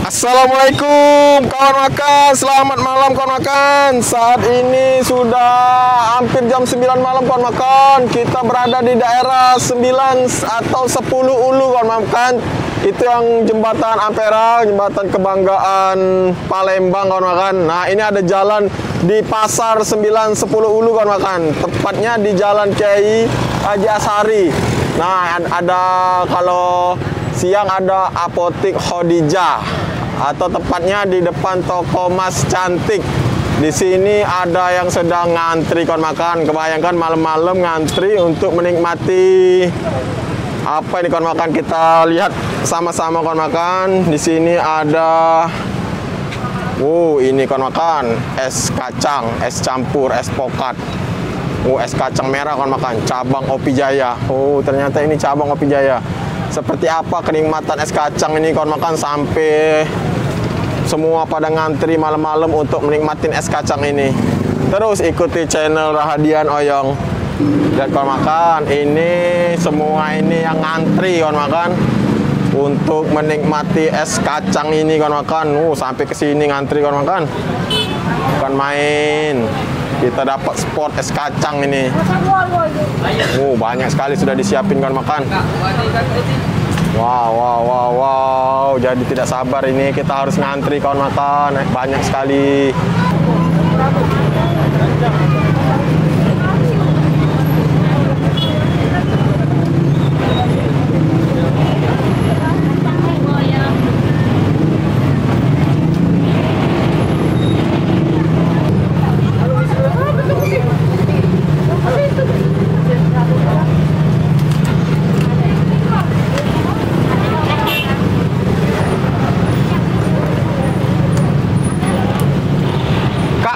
Assalamualaikum kawan makan, selamat malam kawan makan. Saat ini sudah hampir jam 9 malam kawan makan. Kita berada di daerah 9 atau 10 Ulu kawan makan. Itu yang jembatan Ampera, jembatan kebanggaan Palembang kawan makan. Nah, ini ada jalan di pasar 9 10 Ulu kawan makan. Tepatnya di Jalan Kiai Haji Asari. Nah, ada kalau siang ada apotik Khadijah, atau tepatnya di depan toko Mas Cantik. Di sini ada yang sedang ngantri kawan makan. Kebayangkan malam-malam ngantri untuk menikmati apa ini kawan makan. Kita lihat sama-sama kawan makan. Di sini ada ini kawan makan, es kacang, es campur, es pokat. Es kacang merah kawan makan, cabang Opi Jaya. Ternyata ini cabang Opi Jaya. Seperti apa kenikmatan es kacang ini kawan makan, sampai semua pada ngantri malam-malam untuk menikmati es kacang ini. Terus ikuti channel Rahadian Oyong. Lihat kawan makan, ini semua ini yang ngantri kawan makan untuk menikmati es kacang ini kawan makan. Sampai ke sini ngantri kawan makan. Bukan main. Kita dapat spot es kacang ini. Banyak sekali sudah disiapin kawan makan. Wow. Jadi tidak sabar ini, kita harus ngantri kawan makan. Banyak sekali.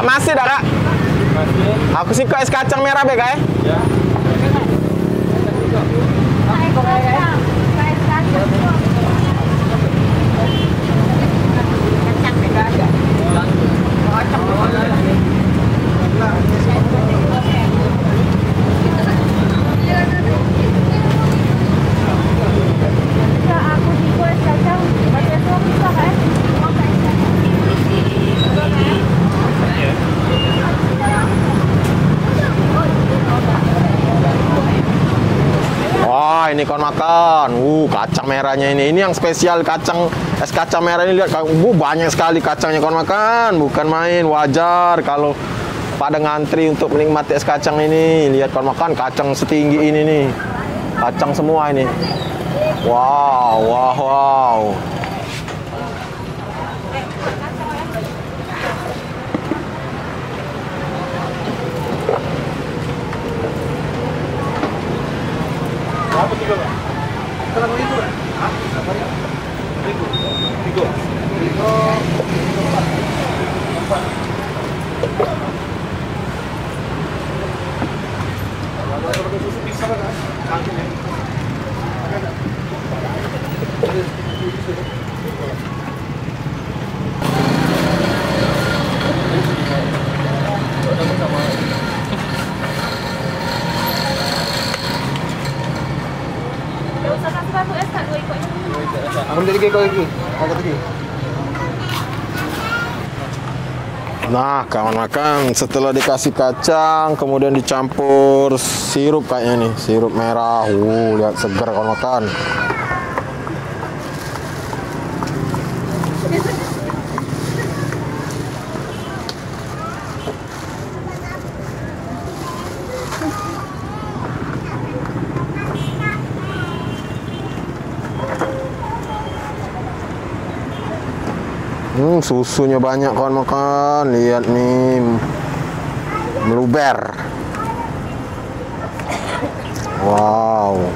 Masih dah kak? Masih. Aku suka es kacang merah be kak ya? Ini kawan makan, kacang merahnya ini yang spesial kacang, es kacang merah ini. Lihat, banyak sekali kacangnya kawan makan, bukan main. Wajar kalau pada ngantri untuk menikmati es kacang ini. Lihat kawan makan, kacang setinggi ini nih, kacang semua ini. Wow. Berapa tiga bang? Kalau itu bang? Tiga. Kalau ada susu bisa kan? Cantiknya. Nah kawan makan, setelah dikasih kacang kemudian dicampur sirup kayaknya nih, sirup merah. Lihat segar kawan makan. Susunya banyak kawan makan. Lihat nih, meluber. Wow.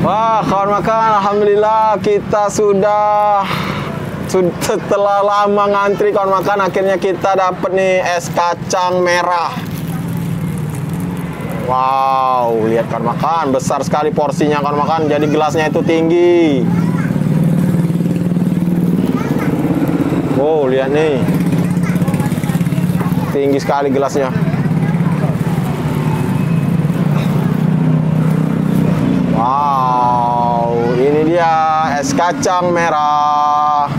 Wah, kawan makan, alhamdulillah kita sudah setelah lama ngantri kawan makan, akhirnya kita dapat nih es kacang merah. Wow, lihat kawan makan, besar sekali porsinya kawan makan, jadi gelasnya itu tinggi. Oh, lihat nih, tinggi sekali gelasnya. Wow, ini dia es kacang merah.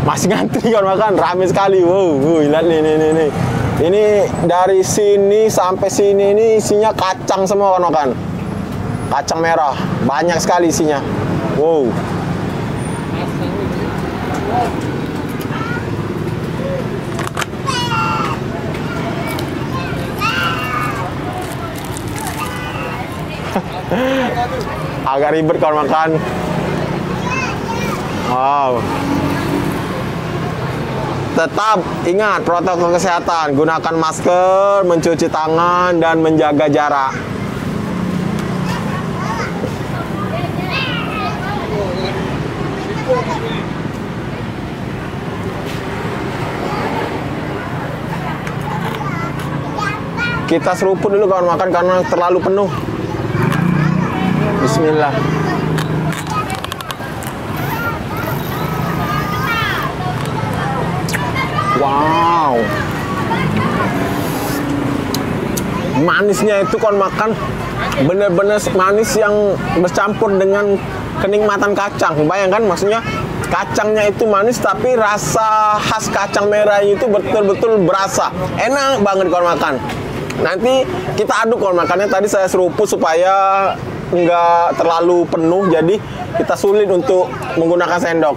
Masih ngantri kan makan, rame sekali. Wow, lihat nih. Ini dari sini sampai sini ini isinya kacang semua kan makan. Kacang merah, banyak sekali isinya. Wow. Agak ribet kalau makan. Wow. Tetap ingat protokol kesehatan, gunakan masker, mencuci tangan, dan menjaga jarak. Kita seruput dulu kawan makan karena terlalu penuh. Bismillah. Wow. Manisnya itu kawan makan bener-bener manis yang bercampur dengan kenikmatan kacang. Bayangkan maksudnya kacangnya itu manis tapi rasa khas kacang merah itu betul-betul berasa. Enak banget kawan makan. Nanti kita aduk kawan makannya. Tadi saya seruput supaya nggak terlalu penuh, jadi kita sulit untuk menggunakan sendok.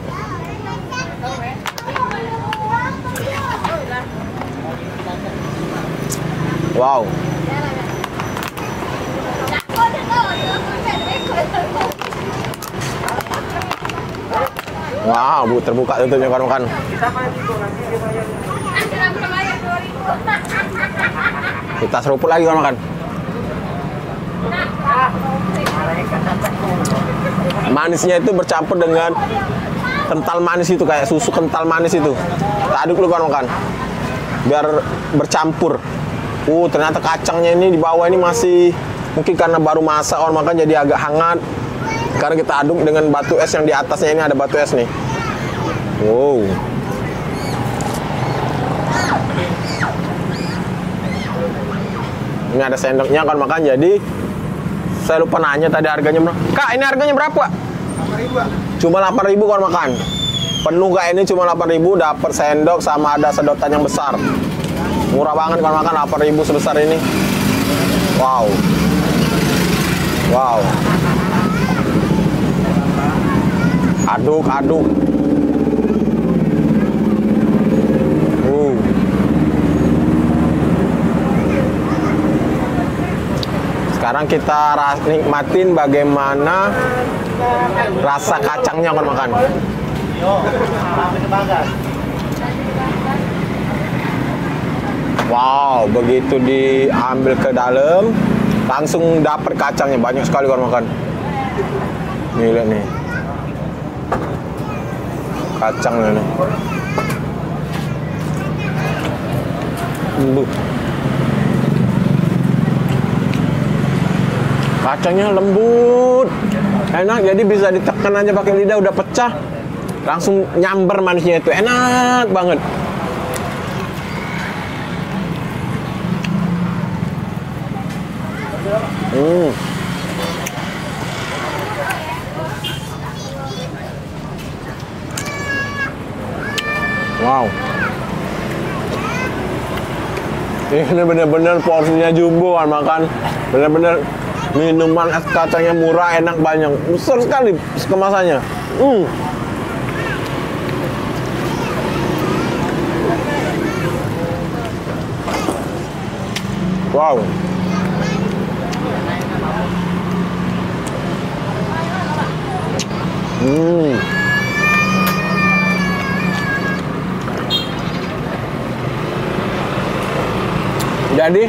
Wow. Wow, Bu, terbuka tutupnya kawan-kawan. Kita seruput lagi kawan-kawan. Manisnya itu bercampur dengan kental manis itu, kayak susu kental manis itu. Kita aduk dulu kawan-kawan, biar bercampur. Ternyata kacangnya ini di bawah ini masih, mungkin karena baru masak kawan-kawan, jadi agak hangat. Karena kita aduk dengan batu es yang di atasnya ini ada batu es nih. Wow. Ini ada sendoknya kawan-kawan, jadi saya lupa nanya tadi harganya berapa. Kak, ini harganya berapa? 8.000. Cuma 8.000 kawan-kawan. Penuh kak ini cuma 8.000, dapat sendok sama ada sedotan yang besar. Murah banget kawan-kawan, 8.000 sebesar ini. Wow. Wow. Aduk. Sekarang kita nikmatin bagaimana rasa kacangnya kawan-kawan. Wow, begitu diambil ke dalam, langsung dapat kacangnya banyak sekali kawan-kawan. Nih lihat nih, kacangnya nih. Kacangnya lembut, enak, jadi bisa ditekan aja pakai lidah udah pecah, langsung nyamber manisnya itu, enak banget. Wow. Ini bener-bener porsinya jumbo kan makan. Bener-bener minuman es kacangnya murah, enak, banyak. Besar sekali kemasannya. Wow. Jadi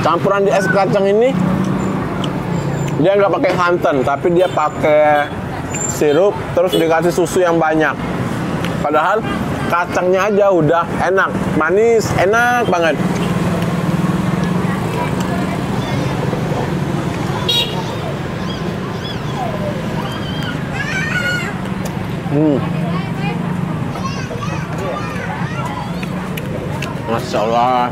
campuran di es kacang ini dia nggak pakai santan, tapi dia pakai sirup terus dikasih susu yang banyak. Padahal kacangnya aja udah enak, manis, enak banget. Masya Allah,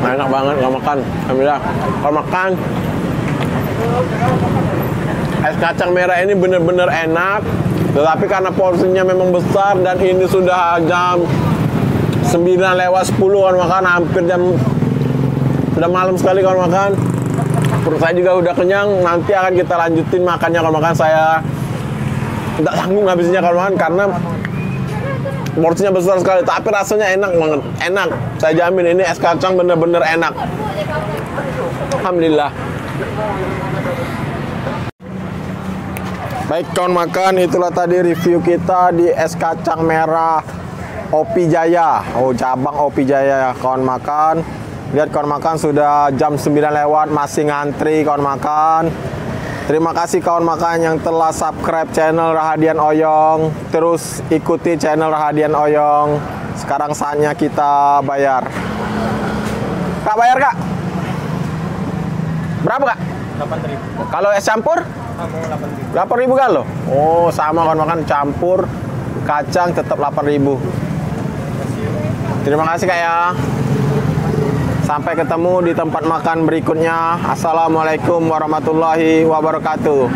enak banget kalau makan. Alhamdulillah, kalau makan es kacang merah ini bener-bener enak. Tetapi karena porsinya memang besar dan ini sudah jam 9:10 kalau makan, hampir jam sudah malam sekali kalau makan. Perut saya juga udah kenyang. Nanti akan kita lanjutin makannya kalau makan. Saya tidak sanggup ngabisinnya kalau makan karena porsinya besar sekali, tapi rasanya enak banget. Enak, saya jamin ini es kacang bener-bener enak. Alhamdulillah. Baik kawan makan, itulah tadi review kita di es kacang merah Opi Jaya. Oh, cabang Opi Jaya kawan makan. Lihat kawan makan, sudah jam 9 lewat masih ngantri kawan makan. Terima kasih kawan makan yang telah subscribe channel Rahadian Oyong. Terus ikuti channel Rahadian Oyong. Sekarang saatnya kita bayar. Kak, bayar kak? Berapa kak? 8.000. Kalau es campur? 8.000. 8.000 kan lo? Oh, sama kawan makan, campur kacang tetap 8.000. Terima kasih kak ya. Sampai ketemu di tempat makan berikutnya. Assalamualaikum warahmatullahi wabarakatuh.